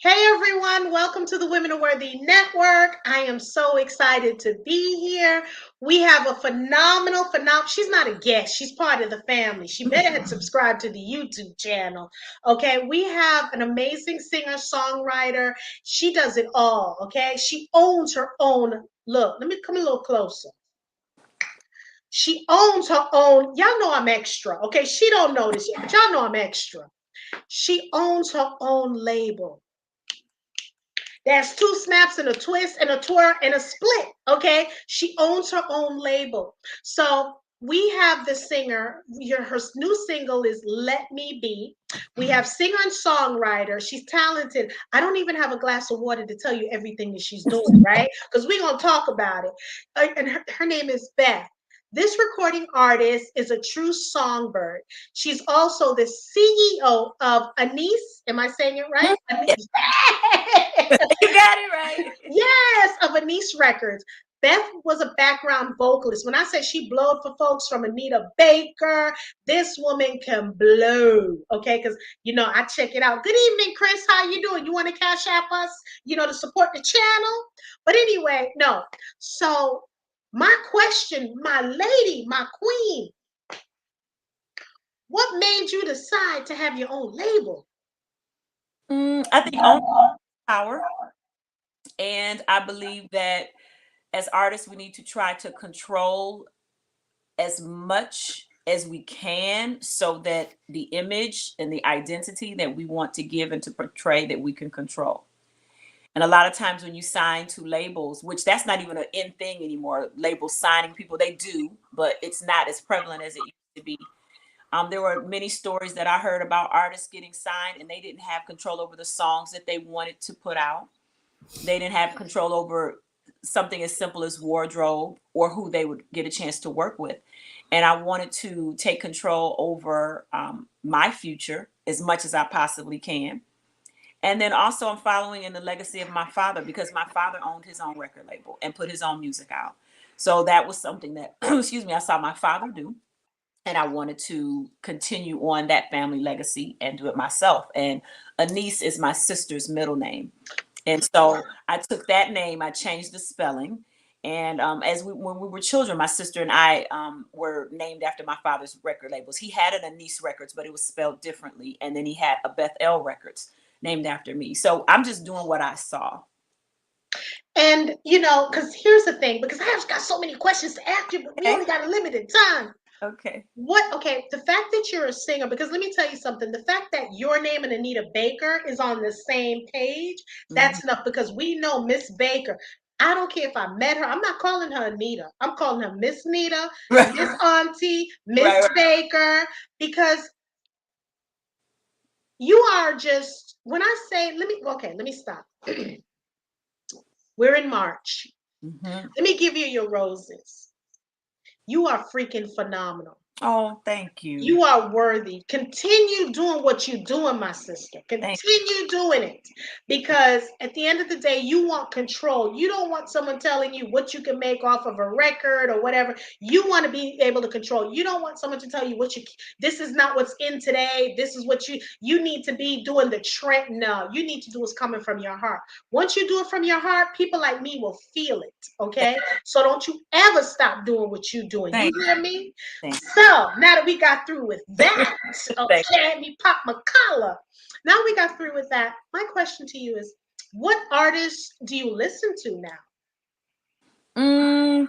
Hey everyone, welcome to the Women Are Worthy Network. I am so excited to be here. We have a phenomenal, she's not a guest, she's part of the family. She better had subscribed to the YouTube channel. Okay, we have an amazing singer, songwriter. She does it all, okay? She owns her own, look, let me come a little closer. She owns her own, y'all know I'm extra, okay? She don't know this yet, but y'all know I'm extra. She owns her own label. There's two snaps and a twist and a twirl and a split. Okay. She owns her own label. So we have the singer, her new single is Let Me Be. We have singer and songwriter. She's talented. I don't even have a glass of water to tell you everything that she's doing, right? Because we're going to talk about it. And her name is Beth. This recording artist is a true songbird. She's also the CEO of Anise. Am I saying it right? Anise. You got it right. Yes, of Anise Records. Beth was a background vocalist. When I say she blowed for folks from Anita Baker, this woman can blow. Okay, because I check it out. Good evening, Chris. How you doing? You want to cash app us? To support the channel. But anyway, no. So my question, my lady, my queen, what made you decide to have your own label? I think own power, and I believe that as artists, we need to try to control as much as we can so that the image and the identity that we want to give and to portray that we can control. And a lot of times when you sign to labels, which that's not even an in thing anymore, labels signing people, they do, but it's not as prevalent as it used to be. There were many stories that I heard about artists getting signed and they didn't have control over the songs that they wanted to put out. They didn't have control over something as simple as wardrobe or who they would get a chance to work with. And I wanted to take control over my future as much as I possibly can. And then also I'm following in the legacy of my father because my father owned his own record label and put his own music out. So that was something that, excuse me, I saw my father do. And I wanted to continue on that family legacy and do it myself. And Anise is my sister's middle name. And so I took that name, I changed the spelling. And when we were children, my sister and I were named after my father's record labels. He had an Anise Records, but it was spelled differently. And then he had a Beth L Records named after me. So I'm just doing what I saw. And because here's the thing, because I've got so many questions to ask you, but we only got a limited time. Okay. Okay, the fact that you're a singer, because let me tell you something, the fact that your name and Anita Baker is on the same page, that's enough because we know Miss Baker. I don't care if I met her. I'm not calling her Anita. I'm calling her Miss Nita, Miss Auntie, Miss Baker, because you are just, when I say, let me stop. We're in March. Let me give you your roses. You are freaking phenomenal. Oh, thank you. You are worthy. Continue doing what you're doing, my sister. Continue doing it. Because at the end of the day, you want control. You don't want someone telling you what you can make off of a record or whatever. You want to be able to control. You don't want someone to tell you this is not what's in today. This is what you need to be doing the trend. No, you need to do what's coming from your heart. Once you do it from your heart, people like me will feel it. Okay. So don't you ever stop doing what you're doing. You hear me? So now that we got through with that, okay, let me pop my collar. Now we got through with that. My question to you is, what artists do you listen to now?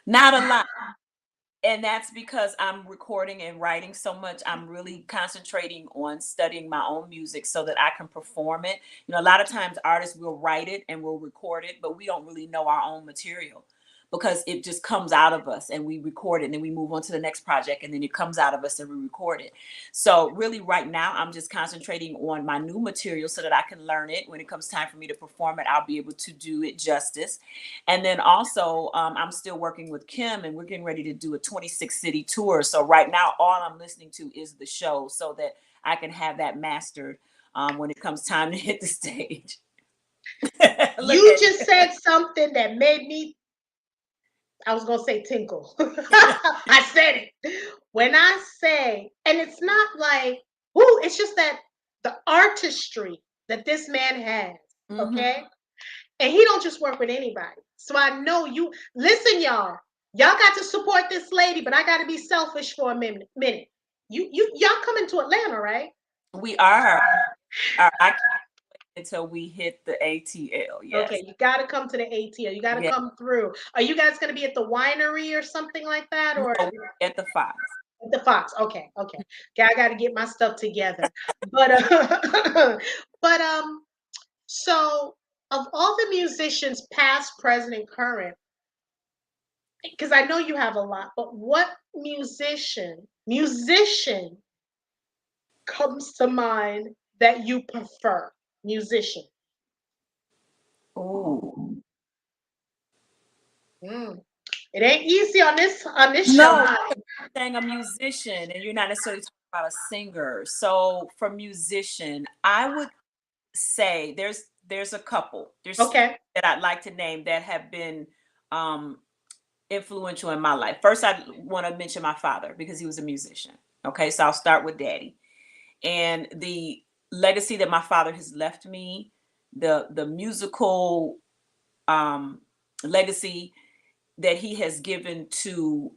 Not a lot. And that's because I'm recording and writing so much. I'm really concentrating on studying my own music so that I can perform it. A lot of times artists will write it and we'll record it, but we don't really know our own material because it just comes out of us and we record it and then we move on to the next project and then it comes out of us and we record it. So really right now I'm just concentrating on my new material so that I can learn it. When it comes time for me to perform it, I'll be able to do it justice. And then also I'm still working with Kim and we're getting ready to do a 26 city tour. So right now all I'm listening to is the show so that I can have that mastered when it comes time to hit the stage. You just said something that made me, I was going to say tinkle. I said it. When I say, and it's not like, it's just that the artistry that this man has, Mm-hmm. okay? And he don't just work with anybody. So I know you listen, y'all. Y'all got to support this lady, but I got to be selfish for a minute. Y'all coming to Atlanta, right? We are. I can't until we hit the ATL. Yes. Okay, you got to come to the ATL. You got to Yeah. come through. Are you guys going to be at the winery or something like that, or No, at the Fox. at the Fox? Okay, okay. Okay, I got to get my stuff together. But but so of all the musicians, past, present, and current, because I know you have a lot, but what musician comes to mind that you prefer? Musician. Oh. Mm. It ain't easy on this show, No, honey. saying a musician, and you're not necessarily talking about a singer. So for musician, I would say there's a couple. There's Okay. that I'd like to name that have been um influential in my life. First, I want to mention my father because he was a musician. Okay, so I'll start with daddy and the legacy that my father has left me, the musical um legacy that he has given to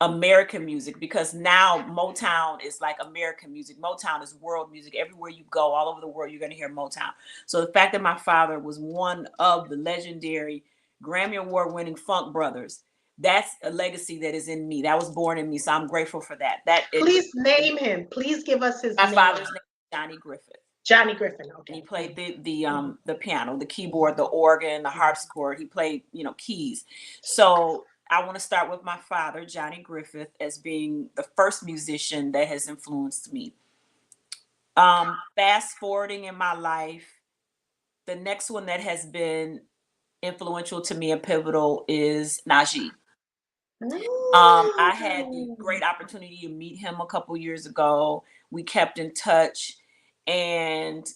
American music, because now Motown is like American music. Motown is world music. Everywhere you go, all over the world, you're going to hear Motown. So the fact that my father was one of the legendary Grammy Award winning funk brothers, that's a legacy that is in me. That was born in me. So I'm grateful for that. That it just, Please name him. Please give us his my name. father's name is Johnny Griffith. Johnny Griffin. And he Okay. played Mhm. the piano, the keyboard, the organ, the harpsichord. He played, keys. So I want to start with my father, Johnny Griffith, as being the first musician that has influenced me. Fast forwarding in my life, the next one that has been influential to me and pivotal is Najee. I had the Mm. great opportunity to meet him a couple years ago. We kept in touch, and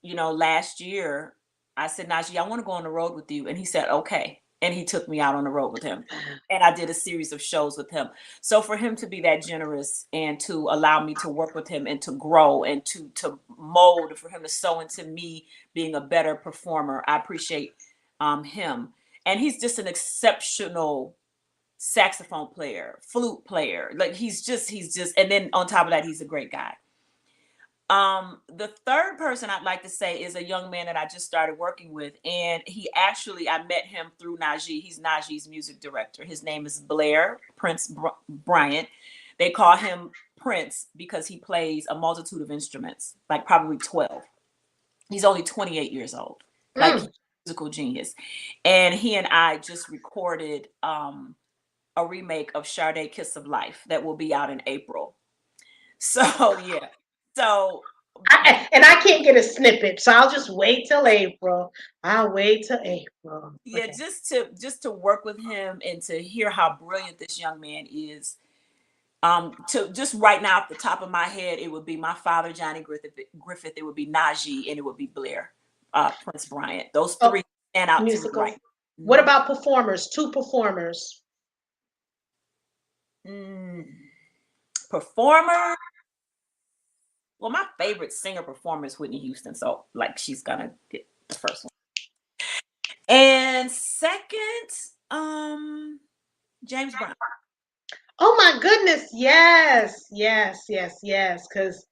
last year I said, Najee, I want to go on the road with you, and he said, okay, and he took me out on the road with him, and I did a series of shows with him. So for him to be that generous and to allow me to work with him and to grow and to mold, for him to sow into me being a better performer, I appreciate him. And he's just an exceptional saxophone player, flute player. Like he's just, and then on top of that, he's a great guy. The third person I'd like to say is a young man that I just started working with, and I met him through Najee. He's Najee's music director. His name is Blair Prince Bryant. They call him Prince because he plays a multitude of instruments, like probably 12. He's only 28 years old. Like he's Mm. a musical genius. And he and I just recorded a remake of Sade Kiss of Life that will be out in April. So yeah. So And I can't get a snippet, so I'll just wait till April. I'll wait till April. yeah, Okay. just to work with him and to hear how brilliant this young man is. To just right now off the top of my head, it would be my father, Johnny Griffith, it would be Najee, and it would be Blair, Prince Bryant. Those Oh, three stand out to me musicals. right. What Mhm. about performers? Two performers. Mm, performer. Well, my favorite singer performer is Whitney Houston, so like she's gonna get the first one. And second, James Brown. Oh my goodness. Yes. Yes. Yes. Yes. Because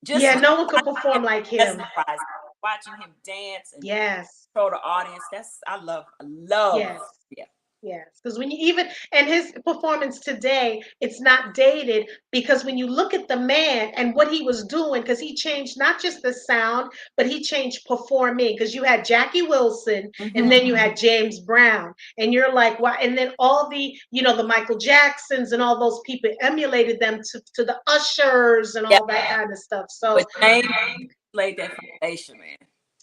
Just yeah, no one could watching him perform like him. mesmerize, watching him dance and Yes. show the audience. That's I love. Yes. Yeah. Yes, because when you even and his performance today, it's not dated because when you look at the man and what he was doing, because he changed not just the sound, but he changed performing. Because you had Jackie Wilson and Hmm. then you had James Brown, and you're like, wow. And then all the Michael Jacksons and all those people emulated them to the Ushers and Yeah. all that kind of stuff. So, But James laid that foundation, man,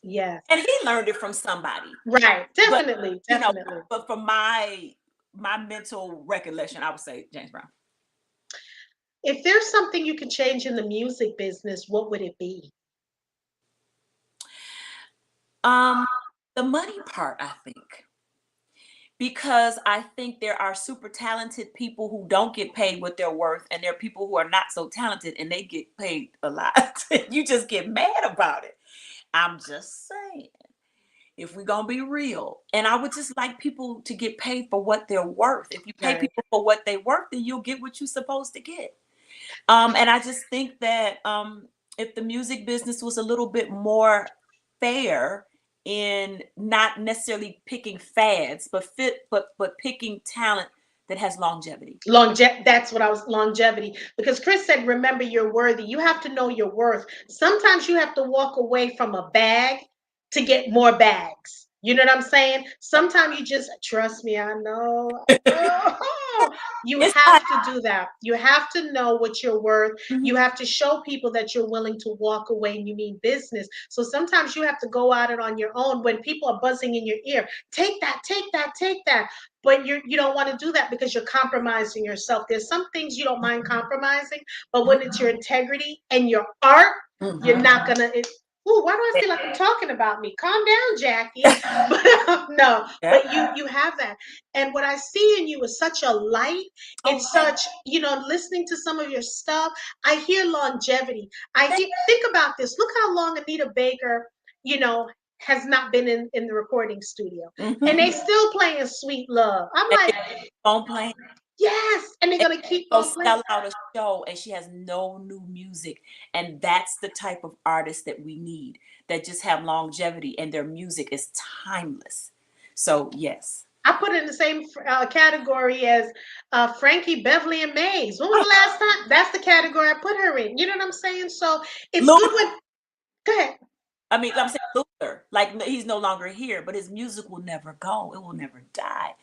yes, and he learned it from somebody. right, But definitely, you know, definitely. but from my mental recollection, I would say James Brown. If there's something you can change in the music business, what would it be? Um, the money part, I think. Because I think there are super talented people who don't get paid what they're worth, and there are people who are not so talented and they get paid a lot. You just get mad about it. I'm just saying, if we're gonna be real, and I would just like people to get paid for what they're worth. If you pay Right. people for what they worth, then you'll get what you're supposed to get. And I just think that if the music business was a little bit more fair in not necessarily picking fads, but picking talent that has longevity. That's what I was longevity. Because Chris said, remember you're worthy. You have to know your worth. Sometimes you have to walk away from a bag to get more bags. You know what I'm saying? Sometimes you just trust me, I know. Oh, you It's like, have to do that. You have to know what you're worth. You mhm, have to show people that you're willing to walk away and you mean business. So sometimes you have to go at it on your own when people are buzzing in your ear. Take that, take that, take that, but you don't want to do that because you're compromising yourself. There's some things you don't mind compromising, but when it's your integrity and your art, you're mhm. not gonna. Ooh, why do I feel like I'm talking about me? Calm down, Jackie. But no, Yeah. but you have that, and what I see in you is such a light. Oh, It's such, listening to some of your stuff. I hear longevity. Think about this. Look how long Anita Baker, you know, has not been in the recording studio, and mhm. they still playing Sweet Love. I'm And like, they on playing, yes, and they're and gonna keep go on playing. sell out a show, and she has no new music. And that's the type of artist that we need, that just have longevity and their music is timeless. So yes. I put it in the same category as Frankie Beverly and Mays. When was Oh, the last time? That's the category I put her in. You know what I'm saying? So it's good Luther. when. Go ahead. I mean, I'm saying Luther. Like he's no longer here, but his music will never go. It will never die.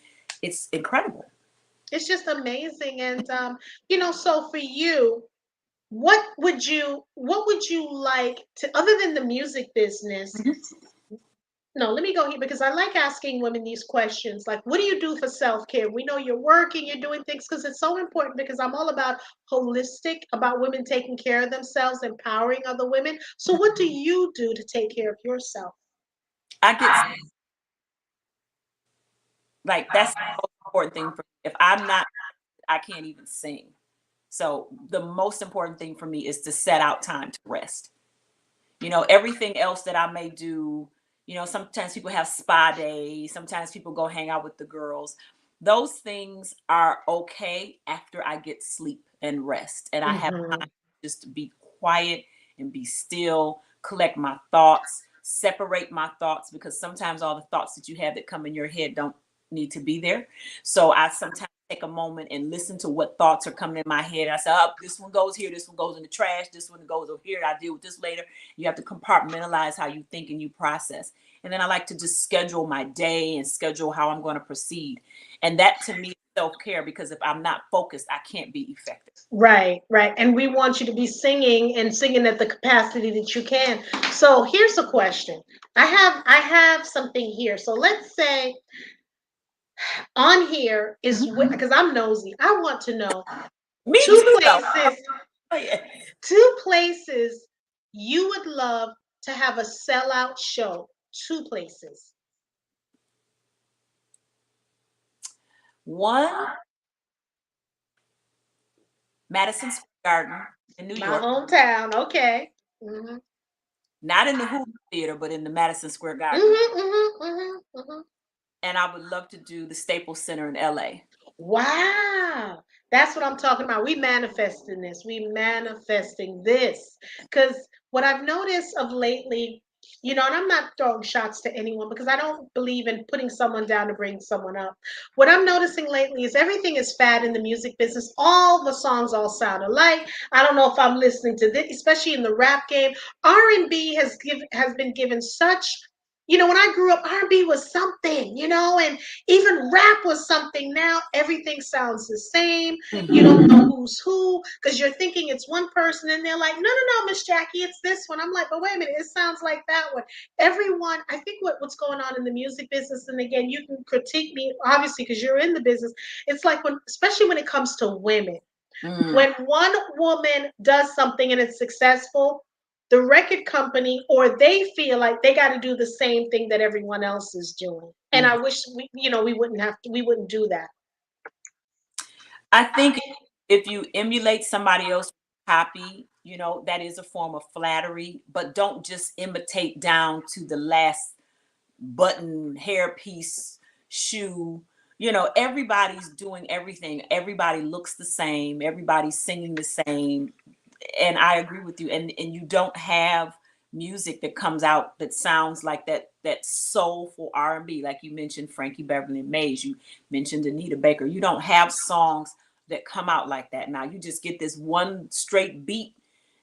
It's incredible. It's just amazing, and so for you, what would you like to, other than the music business? Mhm. No, let me go here because I like asking women these questions. Like, what do you do for self care? We know you're working, you're doing things because it's so important because I'm all about holistic, about women taking care of themselves, empowering other women. So, what do you do to take care of yourself? I get like that's the most important thing for me. If I'm not, I can't even sing. So the most important thing for me is to set out time to rest. Everything else that I may do, sometimes people have spa days, sometimes people go hang out with the girls. Those things are okay after I get sleep and rest and I have Hmm. time just to be quiet and be still, collect my thoughts, separate my thoughts, because sometimes all the thoughts that you have that come in your head don't need to be there. So I sometimes take a moment and listen to what thoughts are coming in my head. I say, oh, this one goes here, this one goes in the trash, this one goes over here, I deal with this later. You have to compartmentalize how you think and you process. And then I like to just schedule my day and schedule how I'm going to proceed. And that to me is self-care, because if I'm not focused, I can't be effective. Right, right. And we want you to be singing and singing at the capacity that you can. So here's a question. I have something here. So let's say on here is, Mhm. because I'm nosy. I want to know Me two too, though. places, Oh, yeah. two places you would love to have a sellout show. Two places. One, Madison Square Garden in New My York, hometown. Okay. Hmm. not in the Hulu Theater, but in the Madison Square Garden. Hmm. Hmm. Hmm. Hmm. And I would love to do the Staples Center in LA. Wow. That's what I'm talking about. We manifesting this. We manifesting this. Because what I've noticed of lately, and I'm not throwing shots to anyone because I don't believe in putting someone down to bring someone up. What I'm noticing lately is everything is fad in the music business. All the songs all sound alike. I don't know if I'm listening to this, especially in the rap game. R&B has been given such, when I grew up, R&B was something, and even rap was something. Now everything sounds the same. You don't Mhm. know who's who because you're thinking it's one person and they're like, no, no, no, Miss Jackie, it's this one. I'm like, but wait a minute, it sounds like that one. Everyone, I think what's going on in the music business, and again, you can critique me obviously because you're in the business. It's like especially when it comes to women, Mm. when one woman does something and it's successful, the record company or they feel like they got to do the same thing that everyone else is doing. And I Mhm. wish we wouldn't do that. I think if you emulate somebody else's copy, that is a form of flattery, but don't just imitate down to the last button, hairpiece, shoe. Everybody's doing everything. Everybody looks the same. Everybody's singing the same. And I agree with you. And you don't have music that comes out that sounds like that soulful R&B, like you mentioned Frankie Beverly and Mays. You mentioned Anita Baker. You don't have songs that come out like that. Now you just get this one straight beat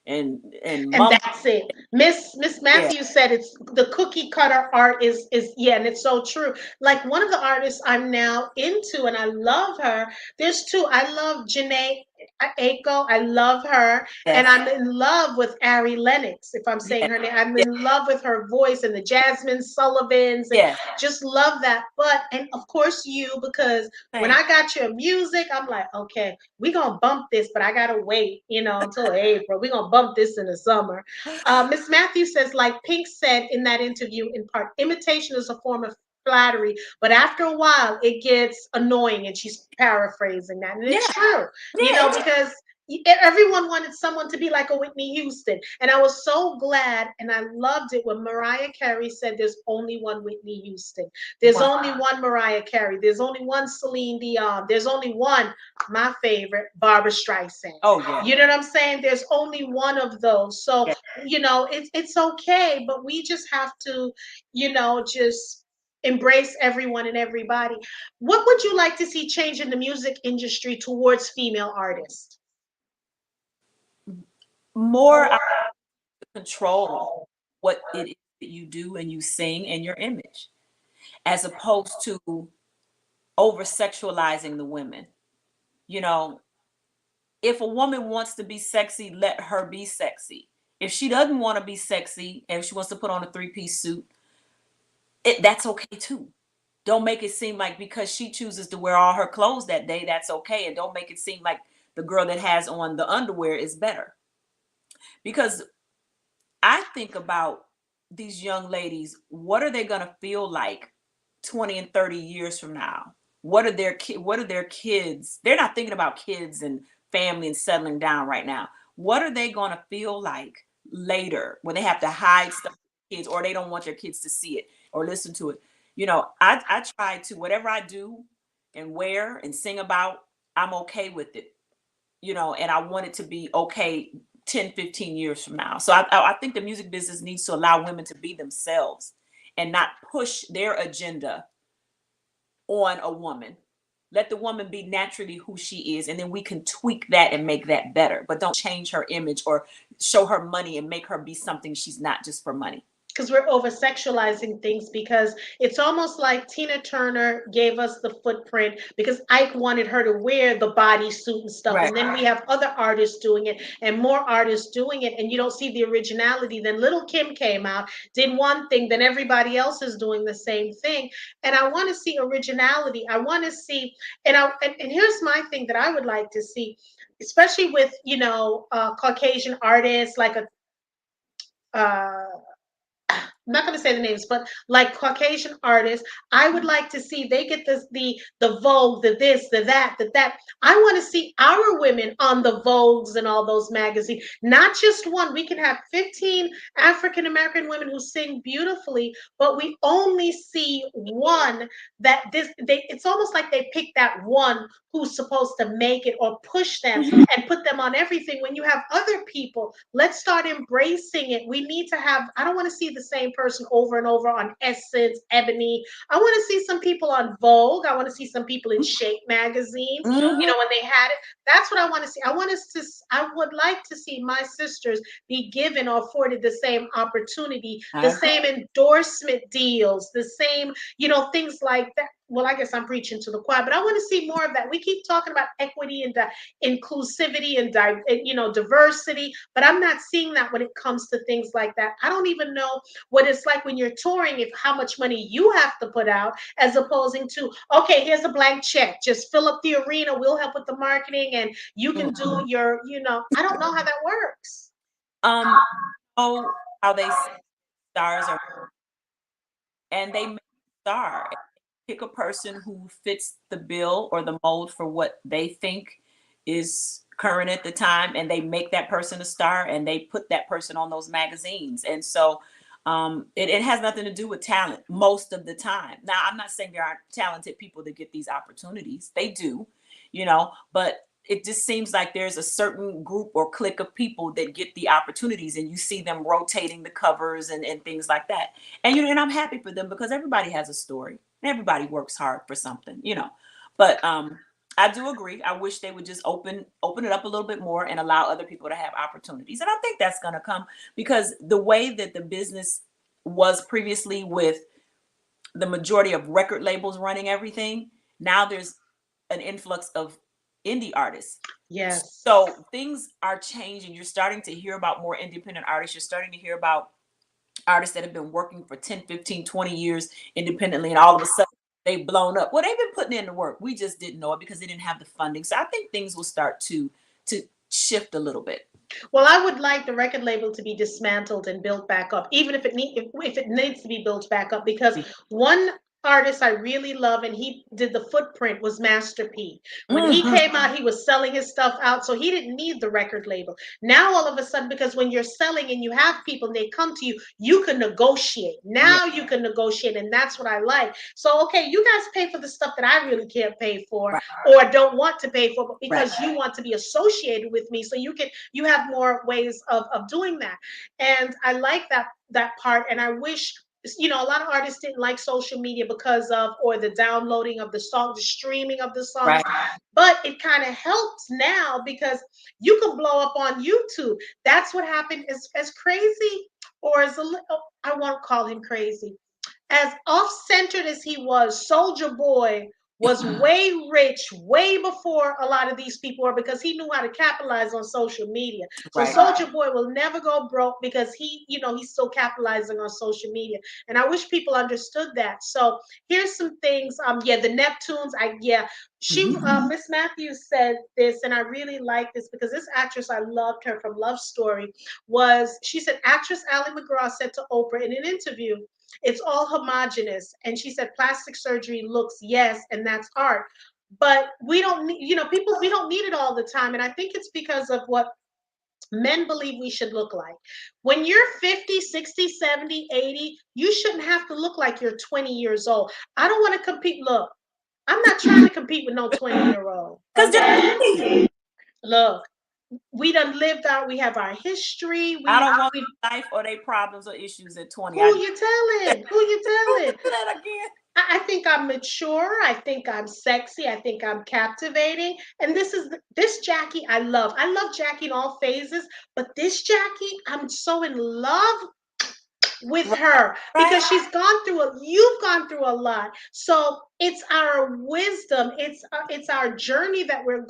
and And mumble. that's it. Miss Yeah, Matthews said it's the cookie cutter art is yeah, and it's so true. Like one of the artists I'm now into, and I love her. There's two. I love Janae Aiko. I love her, and yes, I'm in love with Ari Lennox. If I'm saying yes, her name, I'm yes, in love with her voice and the Jasmine Sullivans, and yes. just love that. But and of course you, because when Thank I got your music, I'm like, okay, we gonna bump this, but I gotta wait, until April. We gonna bump this in the summer. you. Miss Matthews says, like Pink said in that interview, in part, imitation is a form of flattery, but after a while it gets annoying, and she's paraphrasing that, and Yeah, it's true, yeah, because everyone wanted someone to be like a Whitney Houston, and I was so glad, and I loved it when Mariah Carey said, "There's only one Whitney Houston. There's one. only one Mariah Carey. There's only one Celine Dion. There's only one, my favorite, Barbara Streisand." Oh yeah, You know what I'm saying? There's only one of those. So, yeah. it's okay, but we just have to, just embrace everyone and everybody. What would you like to see change in the music industry towards female artists? More out of control what it is that you do and you sing and your image, as opposed to over sexualizing the women. You know, if a woman wants to be sexy, let her be sexy. If she doesn't want to be sexy and she wants to put on a three-piece suit, that's okay too. Don't make it seem like because she chooses to wear all her clothes that day, that's okay. And don't make it seem like the girl that has on the underwear is better. Because I think about these young ladies, what are they going to feel like 20 and 30 years from now? What are their kids? They're not thinking about kids and family and settling down right now. What are they going to feel like later when they have to hide stuff from kids, or they don't want their kids to see it or listen to it? I try to, whatever I do and wear and sing about, I'm okay with it, and I want it to be okay 10, 15 years from now. So I think the music business needs to allow women to be themselves and not push their agenda on a woman. Let the woman be naturally who she is, and then we can tweak that and make that better. But don't change her image or show her money and make her be something she's not just for money. Because we're over sexualizing things, because it's almost like Tina Turner gave us the footprint because Ike wanted her to wear the bodysuit and stuff. Right. And then we have other artists doing it and more artists doing it. And you don't see the originality. Then Little Kim came out, did one thing, then everybody else is doing the same thing. And I want to see originality. I want to see, and here's my thing that I would like to see, especially with, Caucasian artists like a, I'm not going to say the names, but like Caucasian artists, I would like to see they get the Vogue, the this, the that, the that. I want to see our women on the Vogues and all those magazines, not just one. We can have 15 African American women who sing beautifully, but we only see one that it's almost like they pick that one who's supposed to make it or push them Mhm. and put them on everything. When you have other people, let's start embracing it. We need to have, I don't want to see the same person over and over on Essence, Ebony. I want to see some people on Vogue. I want to see some people in Shape magazines, Mhm. when they had it. That's what I want to see. I would like to see my sisters be given or afforded the same opportunity, I the agree. same endorsement deals, the same, things like that. Well, I guess I'm preaching to the choir, but I want to see more of that. We keep talking about equity and inclusivity and diversity, but I'm not seeing that when it comes to things like that. I don't even know what it's like when you're touring, if how much money you have to put out, as opposing to, okay, here's a blank check, just fill up the arena, we'll help with the marketing, and you can do Mhm. your, I don't know how that works. Um, oh, how they say stars are, and they make a star. Pick a person who fits the bill or the mold for what they think is current at the time, and they make that person a star and they put that person on those magazines. And so it has nothing to do with talent most of the time. Now, I'm not saying there aren't talented people that get these opportunities. They do, but it just seems like there's a certain group or clique of people that get the opportunities, and you see them rotating the covers and things like that. And I'm happy for them because everybody has a story. Everybody works hard for something. But I do agree. I wish they would just open it up a little bit more and allow other people to have opportunities. And I think that's going to come because the way that the business was previously with the majority of record labels running everything, now there's an influx of indie artists. Yes. So things are changing. You're starting to hear about more independent artists. You're starting to hear about artists that have been working for 10, 15, 20 years independently, and all of a sudden they've blown up. Well, they've been putting in the work. We just didn't know it because they didn't have the funding. So I think things will start to shift a little bit. Well, I would like the record label to be dismantled and built back up, even if it needs to be built back up, because one artist I really love and he did the footprint was Master P. When he came out, he was selling his stuff out, so he didn't need the record label. Now all of a sudden, because when you're selling and you have people and they come to you, you can negotiate. Now you can negotiate, and that's what I like. So okay, you guys pay for the stuff that I really can't pay for, Right. or don't want to pay for, but because Right. you want to be associated with me, so you have more ways of doing that. And I like that part. And I wish, a lot of artists didn't like social media because of, or the downloading of the song, the streaming of the songs. Right. But it kind of helps now because you can blow up on YouTube. That's what happened. As crazy, or as a little, I won't call him crazy, as off-centered as he was, Soldier Boy was way rich, way before a lot of these people were, because he knew how to capitalize on social media. So Right. Soldier Boy will never go broke because he's still capitalizing on social media. And I wish people understood that. So here's some things. The Neptunes. Miss Matthews said this, and I really like this because this actress, I loved her from Love Story. She said, actress Ally McGraw said to Oprah in an interview, it's all homogenous. And she said plastic surgery looks, yes, and that's art. But we don't need, people, we don't need it all the time. And I think it's because of what men believe we should look like. When you're 50, 60, 70, 80, you shouldn't have to look like you're 20 years old. I don't want to compete. Look, I'm not trying to compete with no 20-year-old. Okay? Look, we done lived out, we have our history. I don't want life or their problems or issues at 20. Who you telling? Who you telling? That again. I think I'm mature. I think I'm sexy. I think I'm captivating. And this Jackie I love. I love Jackie in all phases, but this Jackie, I'm so in love with her because you've gone through a lot. So it's our wisdom, it's our journey that we've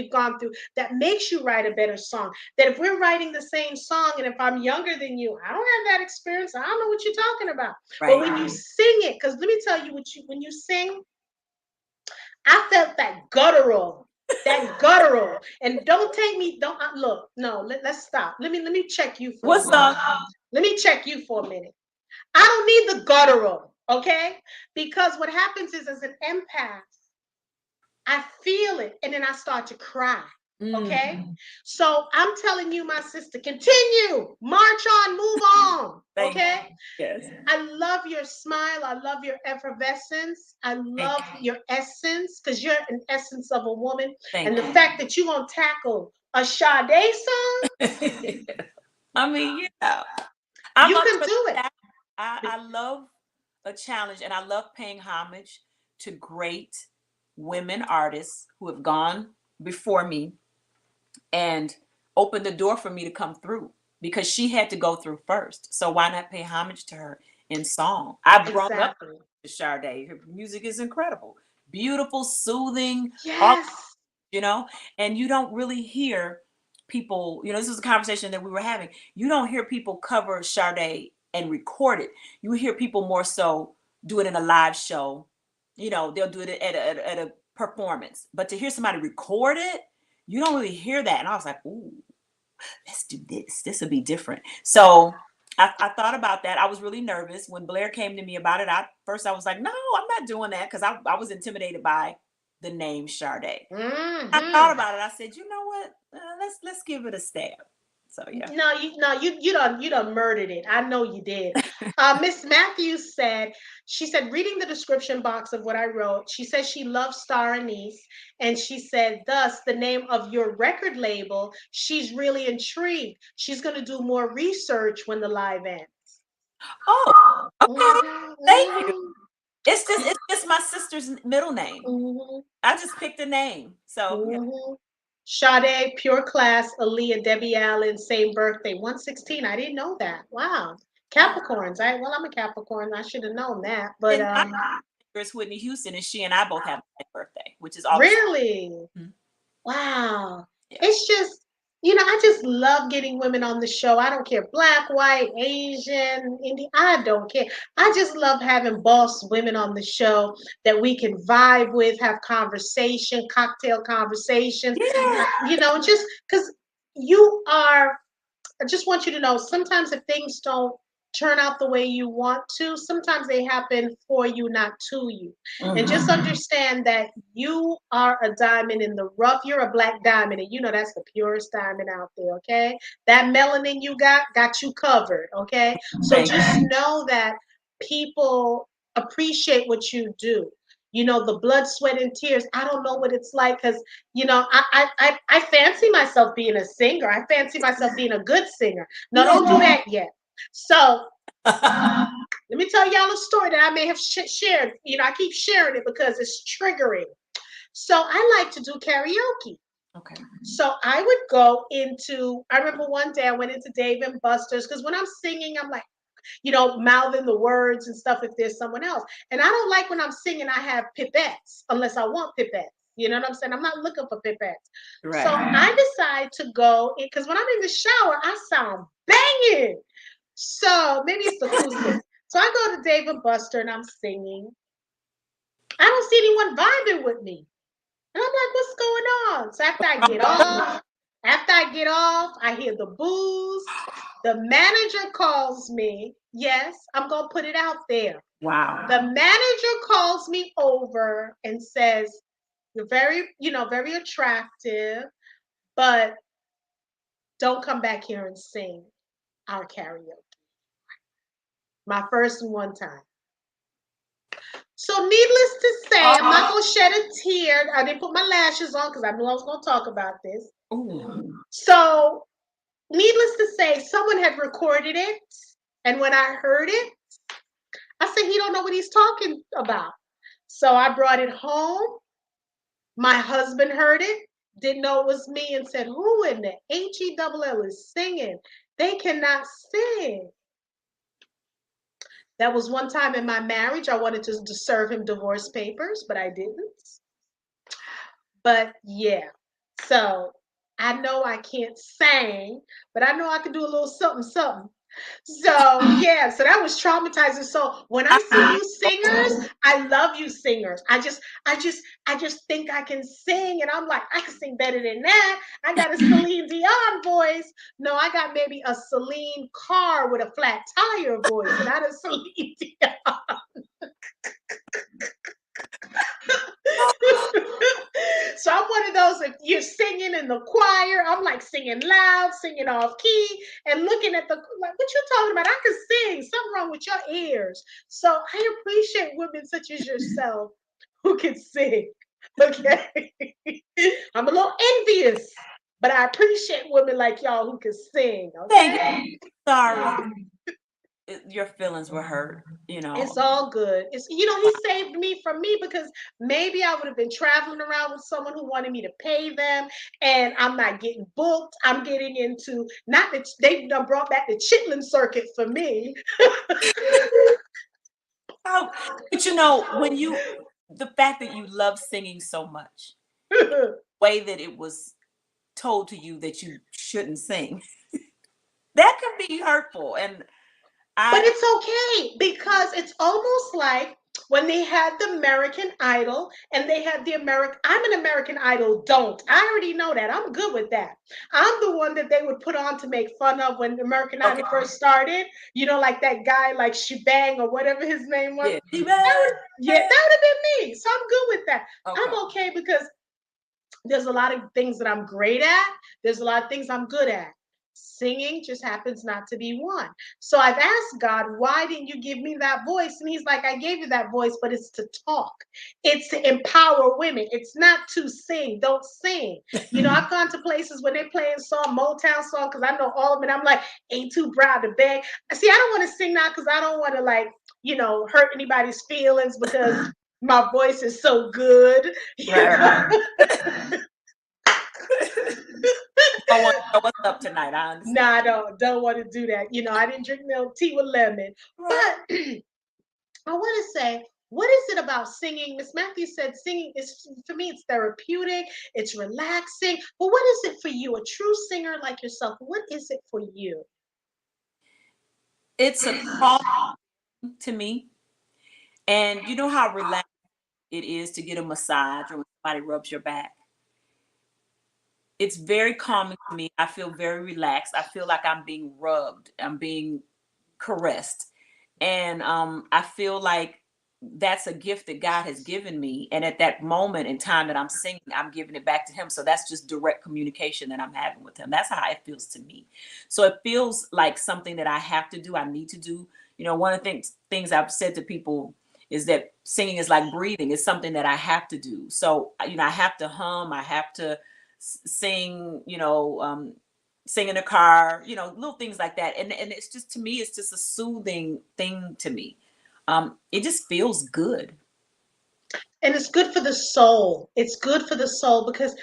gone through that makes you write a better song. That if we're writing the same song, and if I'm younger than you, I don't have that experience, I don't know what you're talking about. Right. But when you sing it, because let me tell you, when you sing, I felt that guttural. And don't take me, don't look, no, let's stop. Let me check you for a minute. Let me check you for a minute. I don't need the guttural, okay? Because what happens is, as an empath, I feel it and then I start to cry. Okay. So I'm telling you, my sister, continue, march on, move on. Okay. Yes. I love your smile. I love your effervescence. I love your essence, because you're an essence of a woman. And the fact that you're going to tackle a Sade song. I mean, yeah. You can do it. I love a challenge, and I love paying homage to great women artists who have gone before me and opened the door for me to come through, because she had to go through first. So why not pay homage to her in song? I've grown up with Sade. Her music is incredible, beautiful, soothing. Yes. And you don't really hear people, this is a conversation that we were having. You don't hear people cover Sade and record it. You hear people more so do it in a live show. They'll do it at a performance. But to hear somebody record it, you don't really hear that. And I was like, ooh, let's do this. This will be different. So I thought about that. I was really nervous when Blair came to me about it. First I was like, no, I'm not doing that, because I was intimidated by the name Sade. I thought Mm-hmm. about it. I said, you know what? Let's give it a stab. So yeah. You done murdered it. I know you did. Miss Matthews said, she said, reading the description box of what I wrote, she says she loves Star Anise, and she said, thus the name of your record label. She's really intrigued. She's going to do more research when the live ends. Oh, okay. Thank you. Mm-hmm, It's just my sister's middle name. mm-hmm, I just picked a name. So yeah. mm-hmm. Sade, pure class, Aaliyah, Debbie Allen, same birthday, 116. I didn't know that. Wow. Capricorns. I'm a Capricorn. I should have known that. But And my sister is Whitney Houston, and she and I both have the same birthday, which is August. really? Mhm. Wow. Yeah. It's just, I just love getting women on the show. I don't care, black, white, Asian, Indian. I don't care. I just love having boss women on the show that we can vibe with, have conversation, cocktail conversations. Yeah. Just because you are I just want you to know sometimes if things don't turn out the way you want to, sometimes they happen for you, not to you. And just understand that you are a diamond in the rough. You're a black diamond, and that's the purest diamond out there, okay? That melanin you got you covered, okay? So Thank just you. know that people appreciate what you do. The blood, sweat, and tears. I don't know what it's like because I fancy myself being a singer. I fancy myself being a good singer. No, Yeah. don't do that yet. So let me tell y'all a story that I may have shared. I keep sharing it because it's triggering. So I like to do karaoke. Okay. So I would go into, I remember one day I went into Dave and Buster's because when I'm singing, I'm like, mouthing the words and stuff if there's someone else. And I don't like when I'm singing, I have pipettes unless I want pipettes. You know what I'm saying? I'm not looking for pipettes. So Right. I decide to go in because when I'm in the shower, I sound banging. So maybe it's the acoustic. So I go to Dave and Buster and I'm singing. I don't see anyone vibing with me. And I'm like, what's going on? So after I get off, I hear the booze. The manager calls me. Yes, I'm going to put it out there. Wow. The manager calls me over and says, you're very attractive, but don't come back here and sing our karaoke. My first one time. So needless to say, I'm not going to shed a tear. I didn't put my lashes on because I knew I was going to talk about this. Ooh. So needless to say, someone had recorded it. And when I heard it, I said, he don't know what he's talking about. So I brought it home. My husband heard it, didn't know it was me, and said, who in the HELL is singing? They cannot sing. That was one time in my marriage. I wanted to serve him divorce papers, but I didn't. But yeah, so I know I can't sing, but I know I can do a little something, something. So yeah, so that was traumatizing. So when I see you singers, I love you singers. I just think I can sing, and I'm like, I can sing better than that. I got a Celine Dion voice. No, I got maybe a Celine car with a flat tire voice, not a Celine Dion. So I'm one of those, if you're singing in the choir, I'm like singing loud, singing off key, and looking at like, what you talking about? I can sing. Something wrong with your ears. So I appreciate women such as yourself who can sing. Okay. I'm a little envious, but I appreciate women like y'all who can sing. Thank Okay. you. Sorry. Your feelings were hurt. It's all good. He saved me from me because maybe I would have been traveling around with someone who wanted me to pay them, and I'm not getting booked. I'm getting into not that they done brought back the chitlin circuit for me. Oh, but when the fact that you love singing so much, way that it was told to you that you shouldn't sing, that can be hurtful. And But I it's okay because it's almost like when they had the American Idol and they had the American, I'm an American Idol don't. I already know that. I'm good with that. I'm the one that they would put on to make fun of when the American Okay. Idol first started. You know, like that guy, like Shebang or whatever his name was. Yeah. Yeah, that would have been me. So I'm good with that. Okay. I'm okay because there's a lot of things that I'm great at. There's a lot of things I'm good at. Singing just happens not to be one. So I've asked God, why didn't you give me that voice? And he's like, I gave you that voice, but it's to talk. It's to empower women. It's not to sing. Don't sing. You know, I've gone to places when they're playing song, Motown song, because I know all of it. I'm like, ain't too proud to beg. See, I don't want to sing now because I don't want to like, hurt anybody's feelings because my voice is so good. Right. Don't want to know what's up tonight. I No, understand. I don't want to do that. I didn't drink milk tea with lemon. But Right. I want to say, what is it about singing? Miss Matthews said singing is, for me, it's therapeutic, it's relaxing. But what is it for you? A true singer like yourself, what is it for you? It's a call to me. And you know how relaxed it is to get a massage or when somebody rubs your back. It's very calming to me. I feel very relaxed. I feel like I'm being rubbed. I'm being caressed. And I feel like that's a gift that God has given me. And at that moment in time that I'm singing, I'm giving it back to him. So that's just direct communication that I'm having with him. That's how it feels to me. So it feels like something that I have to do, I need to do. One of the things I've said to people is that singing is like breathing. It's something that I have to do. So, I have to hum, I have to sing, sing in the car, little things like that. And it's just, to me, it's just a soothing thing to me. It just feels good. And it's good for the soul. It's good for the soul because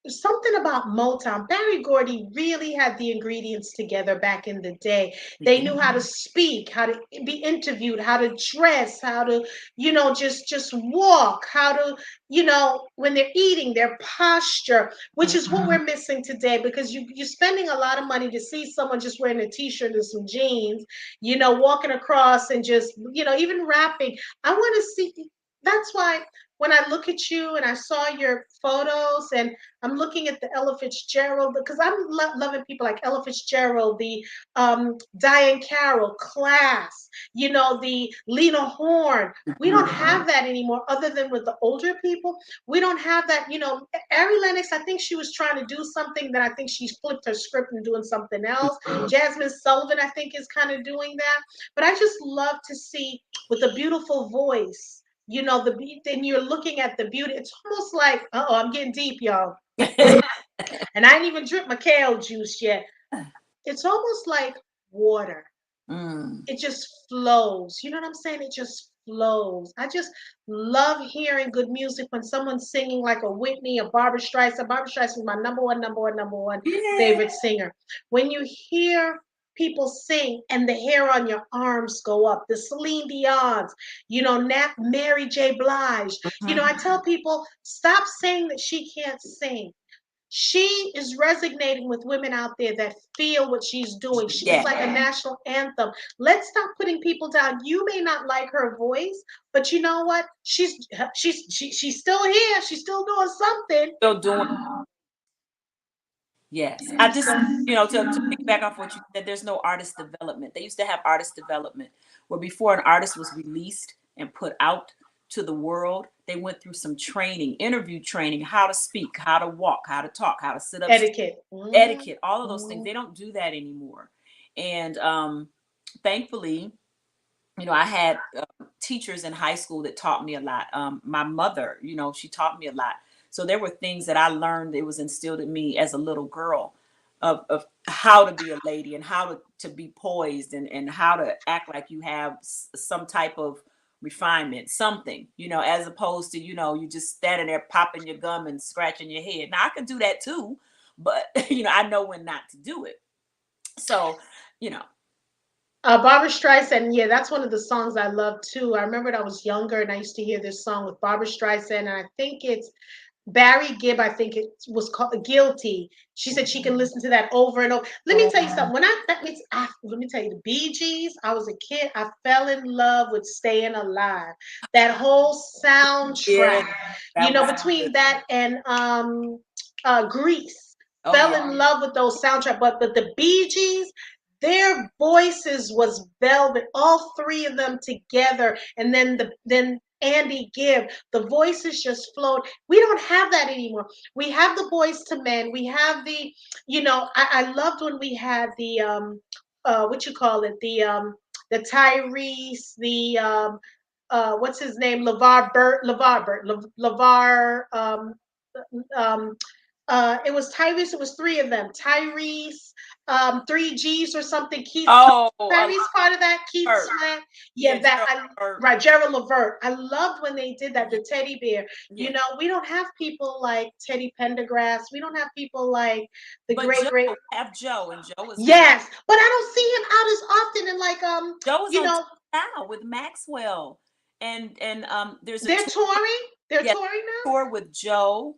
something about Motown. Barry Gordy really had the ingredients together back in the day. They Yeah. knew how to speak, how to be interviewed, how to dress, how to, just walk, how to, when they're eating, their posture, which is what we're missing today because you're spending a lot of money to see someone just wearing a t-shirt and some jeans, walking across and just, even rapping. I want to see. That's why when I look at you and I saw your photos and I'm looking at the Ella Fitzgerald because I'm loving people like Ella Fitzgerald, the Diane Carroll, Class, the Lena Horne. We don't have that anymore, other than with the older people. We don't have that. Ari Lennox, I think she was trying to do something that I think she flipped her script and doing something else. Jasmine Sullivan, I think, is kind of doing that. But I just love to see with a beautiful voice. Then you're looking at the beauty. It's almost like, I'm getting deep, y'all. And I didn't even drink my kale juice yet. It's almost like water. Mm. It just flows. You know what I'm saying? It just flows. I just love hearing good music when someone's singing like a Whitney, a Barbara Streisand. Barbara Streisand is my number one Yeah. favorite singer. When you hear people sing and the hair on your arms go up, the Celine Dion's, Mary J. Blige. I tell people, stop saying that she can't sing. She is resonating with women out there that feel what she's doing. It's Yeah. like a national anthem. Let's stop putting people down. You may not like her voice, but you know what? She's still here. She's still doing something. Still doing. Yes. I just, to piggyback off what you said, there's no artist development. They used to have artist development where before an artist was released and put out to the world, they went through some training, interview training, how to speak, how to walk, how to talk, how to sit up, Etiquette. etiquette, all of those things. Mm-hmm. They don't do that anymore. And thankfully, I had teachers in high school that taught me a lot. My mother, she taught me a lot. So there were things that I learned that was instilled in me as a little girl of how to be a lady and how to be poised and how to act like you have some type of refinement, something, as opposed to, you just standing there popping your gum and scratching your head. Now I could do that too, but, I know when not to do it. So, you know, Barbara Streisand, yeah, that's one of the songs I love too. I remember when I was younger and I used to hear this song with Barbara Streisand, and I think it's Barry Gibb, I think it was called Guilty. She said she can listen to that over and over. Let me tell you Oh, something. Let me tell you, the Bee Gees, I was a kid. I fell in love with Staying Alive. That whole yeah, soundtrack, that was good. between that and Grease. Oh Fell yeah. in love with those soundtrack. But the Bee Gees, their voices was velvet. All three of them together. And then Andy Gibb, the voices just flowed. We don't have that anymore. We have the Boys to Men. We have I loved when we had the what you call it, the Tyrese, what's his name, LeVar it was Tyrese. It was three of them. Tyrese, three G's or something. Oh, a Tyrese part of that. Keith Levert. Sweat. Yeah, Yeah, Gerald Levert. right. Gerald Levert. I loved when they did that. Yeah, The teddy bear. yeah. We don't have people like Teddy Pendergrass. We don't have people like the But great Joe, great. we have Joe, and Joe is good. Yes, but I don't see him out as often. And Joe is you on tour know, now with Maxwell, and there's a they're tour. touring. They're Yeah, touring now. tour with Joe,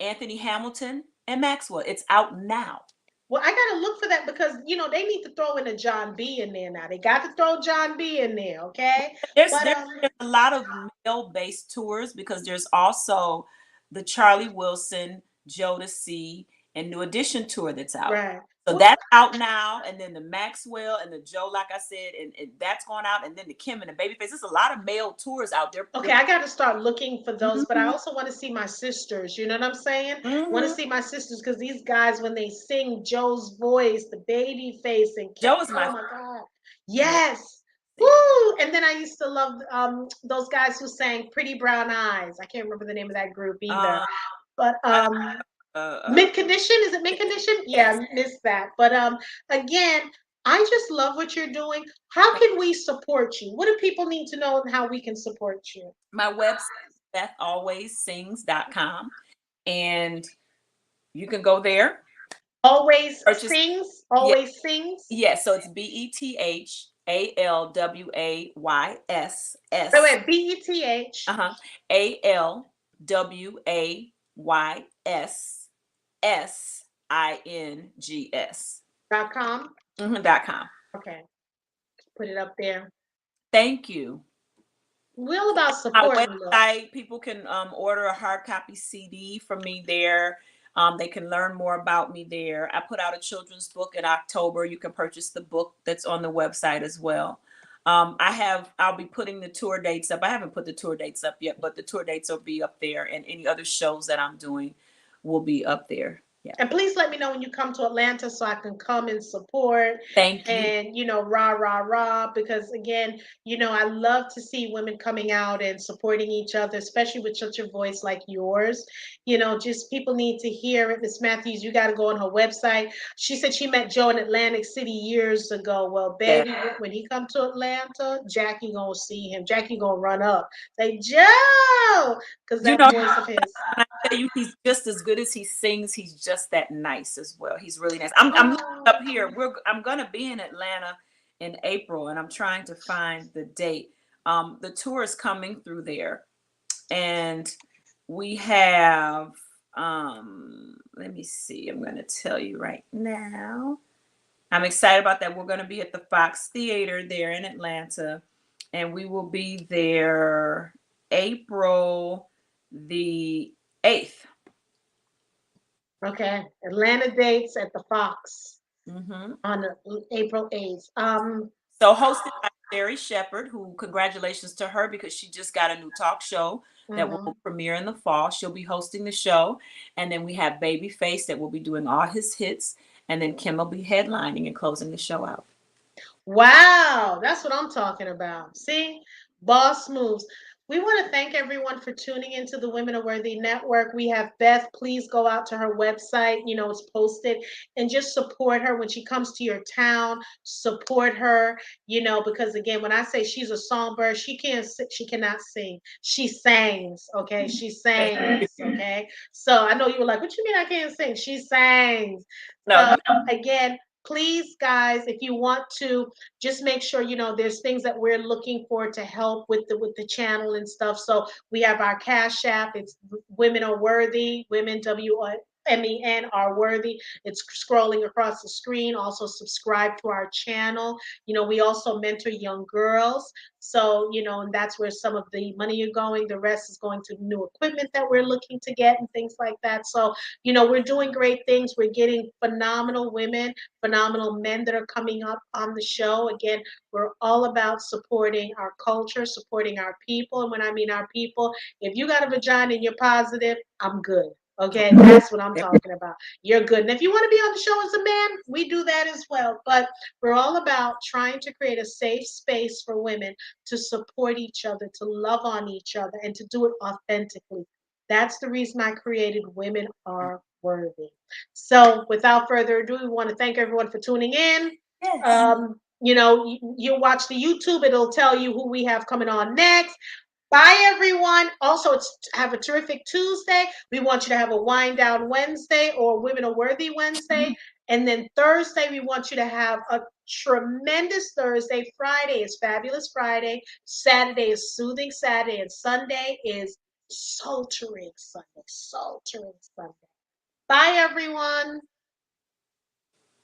Anthony Hamilton, and Maxwell. It's out now. Well, I gotta look for that because they need to throw in a John B in there now. They got to throw John B in there, okay? There's But there's, there's a lot of male-based tours because there's also the Charlie Wilson, Jodeci, and New Edition tour that's out. right. So Well, that's out now, and then the Maxwell and the Joe, like I said, and that's going out, and then the Kim and the Babyface. There's a lot of male tours out there. okay, I got to start looking for those, but I Hmm. also want to see my sisters. You know what I'm saying? Want to Hmm. see my sisters because these guys, when they sing Joe's voice, the baby face, and Joe is my oh my God, yeah. yes, See, woo! And then I used to love those guys who sang Pretty Brown Eyes. I can't remember the name of that group either, um, but I, Mint Condition, is it Mint Condition? Yeah, yes. I missed that. But again, I just love what you're doing. How can we support you? What do people need to know and how we can support you? My website, bethalwayssings.com, and you can go there, Always purchase. sings, Yeah, always sings. yeah. So it's Wait, BETHALWAYSS. wait, BETH Uh-huh. ALWAYSSINGS. .com. .com. Okay, put it up there. Thank you. We're all about My supporting, look. website, people can order a hard copy CD from me there. They can learn more about me there. I put out a children's book in October. You can purchase the book that's on the website as well. I'll be putting the tour dates up. I haven't put the tour dates up yet, but the tour dates will be up there, and any other shows that I'm doing will be up there. Yeah. And please let me know when you come to Atlanta so I can come and support Thank you. and, rah, rah, rah. Because again, I love to see women coming out and supporting each other, especially with such a voice like yours. Just people need to hear it. Miss Matthews, you got to go on her website. She said she met Joe in Atlantic City years ago. Well, Yeah. baby, when he come to Atlanta, Jackie gonna see him. Jackie gonna run up. Say, Joe, because You that know, voice of his. when I tell you he's just as good as he sings, he's just that nice as well. He's really nice. I'm looking up Oh. here. I'm gonna be in Atlanta in April, and I'm trying to find the date. The tour is coming through there, and we have let me see. I'm gonna tell you right now. I'm excited about that. We're gonna be at the Fox Theater there in Atlanta, and we will be there April the 8th. Okay, Atlanta dates at the Fox Hmm. on April 8th. So hosted by Sherry Shepard, who congratulations to her because she just got a new talk show that Mhm. will premiere in the fall. She'll be hosting the show. And then we have Babyface that will be doing all his hits. And then Kim will be headlining and closing the show out. Wow, that's what I'm talking about. See, boss moves. We want to thank everyone for tuning into the Women Are Worthy Network. We have Beth. Please go out to her website. It's posted, and just support her when she comes to your town. Support her. Because again, when I say she's a songbird, she can't. She cannot sing. She sings. Okay, she sings. Okay. So I know you were like, "What you mean I can't sing?" She sings. No, So again. please, guys, if you want to, just make sure you know there's things that we're looking for to help with the channel and stuff. So we have our Cash App. It's Women Are Worthy. Women WMEN are worthy. It's scrolling across the screen. Also subscribe to our channel. You know, we also mentor young girls. So, you know, and that's where some of the money are going. The rest is going to new equipment that we're looking to get and things like that. So, you know, we're doing great things. We're getting phenomenal women, phenomenal men that are coming up on the show. Again, we're all about supporting our culture, supporting our people. And when I mean our people, if you got a vagina and you're positive, I'm good. Okay, that's what I'm talking about. You're good. And if you want to be on the show as a man, we do that as well. But we're all about trying to create a safe space for women to support each other, to love on each other, and to do it authentically. That's the reason I created Women Are Worthy. So, without further ado, we want to thank everyone for tuning in. Yes. You know, you watch the YouTube, it'll tell you who we have coming on next. Bye, everyone. Also, it's have a terrific Tuesday. We want you to have a wind down Wednesday or Women Are Worthy Wednesday. And then Thursday, we want you to have a tremendous Thursday. Friday is Fabulous Friday. Saturday is Soothing Saturday. And Sunday is Sultering Sunday. Sultering Sunday. Bye, everyone.